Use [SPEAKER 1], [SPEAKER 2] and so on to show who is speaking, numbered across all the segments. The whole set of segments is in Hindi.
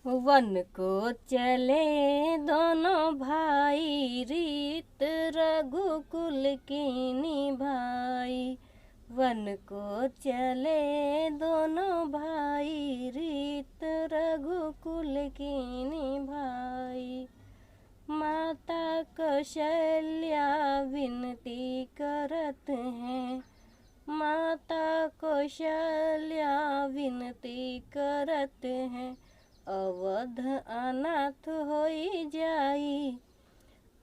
[SPEAKER 1] वन को चले दोनों भाई, रीत रघुकुल की निभाई। वन को चले दोनों भाई, रीत रघुकुल की निभाई। माता कौशल्या विनती करत हैं, माता कौशल्या विनती करत हैं। अवध अनाथ होई जाई,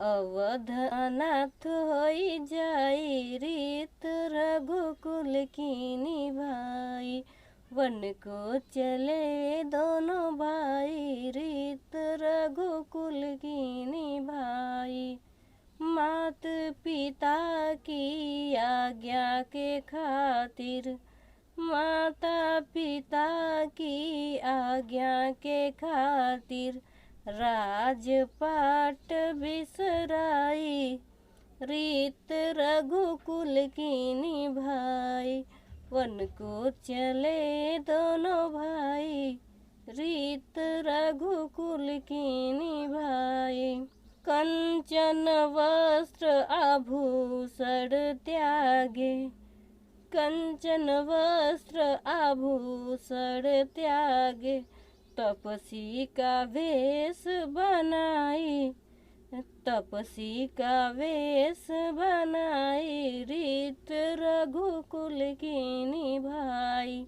[SPEAKER 1] अवध अनाथ होई जाई, रीत रघुकुल की निभाई। वन को चले दोनों भाई, रीत रघुकुल की निभाई। मात पिता की आज्ञा के खातिर, माता पिता की आज्ञा के खातिर, राजपाट बिसराई, रीत रघुकुल की निभाई। वन को चले दोनों भाई, रीत रघुकुल की निभाई। कंचन वस्त्र आभूषण त्यागे, कंचन वस्त्र आभूषण त्यागे, तपसी का वेश बनाई, तपसी का वेश बनाई, रीत रघुकुल की निभाई।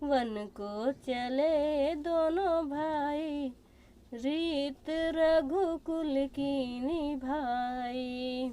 [SPEAKER 1] वन को चले दोनों भाई, रीत रघुकुल की निभाई।